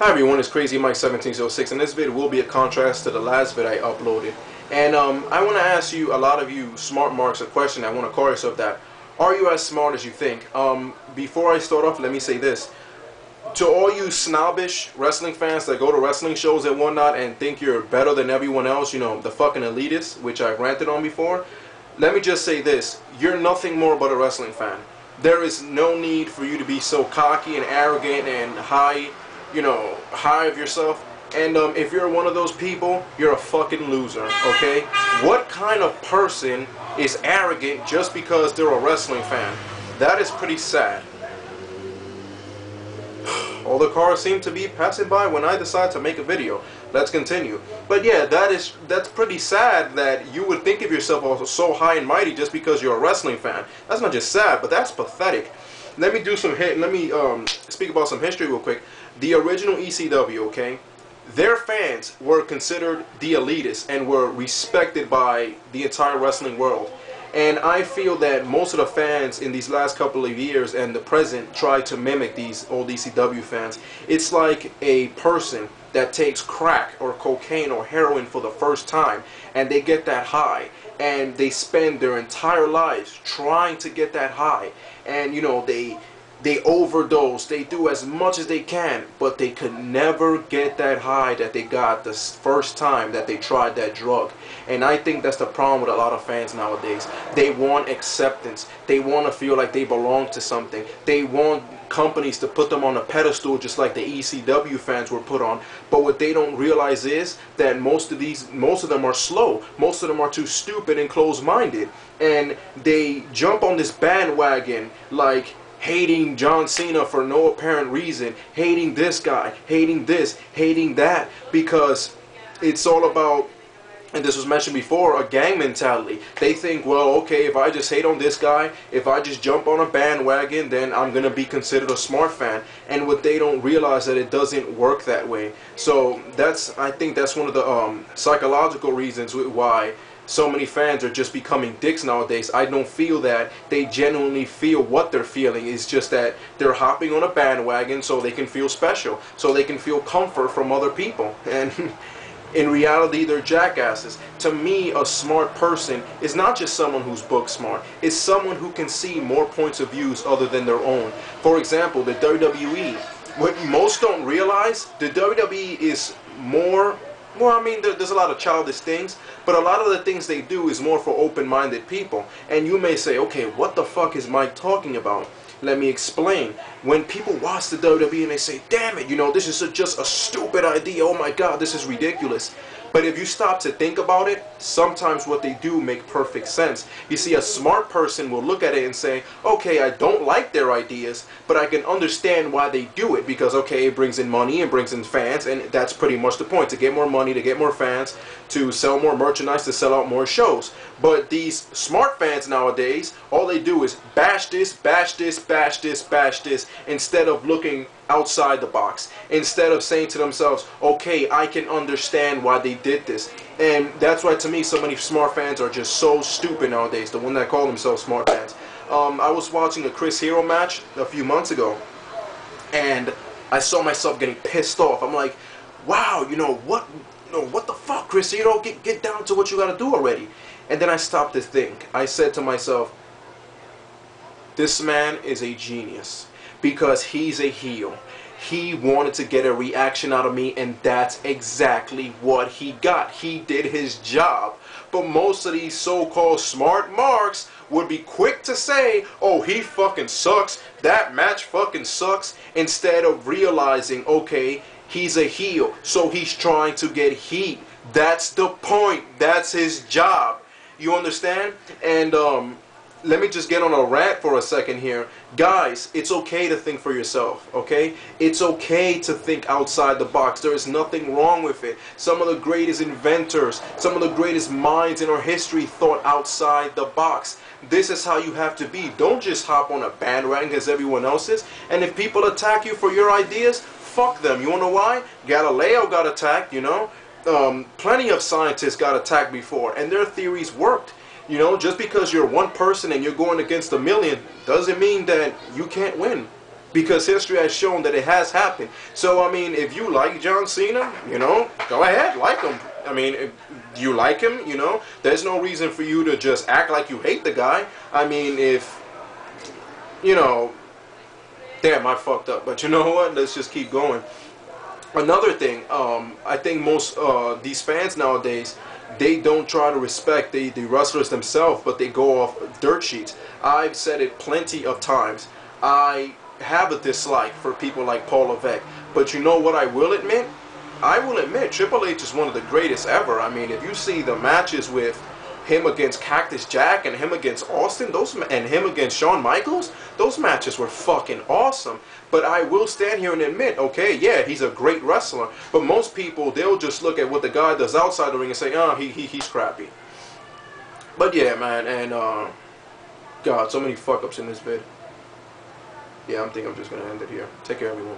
Hi everyone, it's Crazy Mike 1706, and this video will be a contrast to the last vid I uploaded. And I want to ask you, a lot of you smart marks, a question. I want to call yourself that. Are you as smart as you think? Before I start off, let me say this. To all you snobbish wrestling fans that go to wrestling shows and whatnot and think you're better than everyone else, you know, the fucking elitists, which I've ranted on before, let me just say this. You're nothing more but a wrestling fan. There is no need for you to be so cocky and arrogant and high of yourself. And if you're one of those people, you're a fucking loser, okay? What kind of person is arrogant just because they're a wrestling fan? That is pretty sad. All the cars seem to be passing by when I decide to make a video. Let's continue. But yeah, that's pretty sad that you would think of yourself so high and mighty just because you're a wrestling fan. That's not just sad, but that's pathetic. Let me speak about some history real quick. The original ECW, okay, their fans were considered the elitists and were respected by the entire wrestling world. And I feel that most of the fans in these last couple of years and the present try to mimic these old ECW fans. It's like a person that takes crack or cocaine or heroin for the first time and they get that high and they spend their entire lives trying to get that high, and you know, they overdose, they do as much as they can, but they could never get that high that they got the first time that they tried that drug. And I think that's the problem with a lot of fans nowadays. They want acceptance. They want to feel like they belong to something. They want companies to put them on a pedestal just like the ECW fans were put on. But what they don't realize is that most of them are slow. Most of them are too stupid and closed-minded. And they jump on this bandwagon like hating John Cena for no apparent reason, hating this guy, hating this, hating that, because it's all about, and this was mentioned before, a gang mentality. They think, well, okay, if I just hate on this guy, if I just jump on a bandwagon, then I'm going to be considered a smart fan. And what they don't realize that it doesn't work that way. So I think that's one of the psychological reasons why so many fans are just becoming dicks nowadays. I don't feel that they genuinely feel what they're feeling. It's just that they're hopping on a bandwagon so they can feel special, so they can feel comfort from other people. And in reality, they're jackasses. To me, a smart person is not just someone who's book smart. It's someone who can see more points of views other than their own. For example, the WWE. What most don't realize, the WWE is more... Well, I mean, there's a lot of childish things, but a lot of the things they do is more for open-minded people. And you may say, okay, what the fuck is Mike talking about? Let me explain. When people watch the WWE and they say, damn it, you know, this is just a stupid idea, oh my god, this is ridiculous. But if you stop to think about it, sometimes what they do make perfect sense. You see, a smart person will look at it and say, okay, I don't like their ideas, but I can understand why they do it, because, okay, it brings in money and brings in fans, and that's pretty much the point, to get more money, to get more fans, to sell more merchandise, to sell out more shows. But these smart fans nowadays, all they do is bash this, bash this, bash this, bash this, instead of looking outside the box, instead of saying to themselves, okay, I can understand why they did this. And that's why, to me, so many smart fans are just so stupid nowadays, the one that call themselves smart fans. I was watching a Chris Hero match a few months ago, and I saw myself getting pissed off. I'm like, wow, what the fuck, Chris Hero, get down to what you gotta do already. And then I stopped to think. I said to myself, this man is a genius, because he's a heel. He wanted to get a reaction out of me, and that's exactly what he got. He did his job. But most of these so-called smart marks would be quick to say, oh, he fucking sucks, that match fucking sucks, instead of realizing, okay, he's a heel, so he's trying to get heat. That's the point. That's his job. You understand? And let me just get on a rant for a second here. Guys, it's okay to think for yourself, okay? It's okay to think outside the box. There is nothing wrong with it. Some of the greatest inventors, some of the greatest minds in our history thought outside the box. This is how you have to be. Don't just hop on a bandwagon as everyone else is. And if people attack you for your ideas, fuck them. You wanna know why? Galileo got attacked, you know? Plenty of scientists got attacked before, and their theories worked. You know, just because you're one person and you're going against a million doesn't mean that you can't win. because history has shown that it has happened. So I mean, if you like John Cena, you know, go ahead, like him. I mean, if you like him, you know, there's no reason for you to just act like you hate the guy. I mean, if, you know, damn, I fucked up, but you know what? Let's just keep going. Another thing, I think most these fans nowadays, they don't try to respect the wrestlers themselves, but they go off dirt sheets. I've said it plenty of times. I have a dislike for people like Paul Levesque, but you know what I will admit? I will admit Triple H is one of the greatest ever. I mean, if you see the matches with him against Cactus Jack and him against Austin, and him against Shawn Michaels, those matches were fucking awesome. But I will stand here and admit, okay, yeah, he's a great wrestler, but most people, they'll just look at what the guy does outside the ring and say, oh, he's crappy. But yeah, man, and God, so many fuck ups in this vid. Yeah, I'm just gonna end it here. Take care, everyone.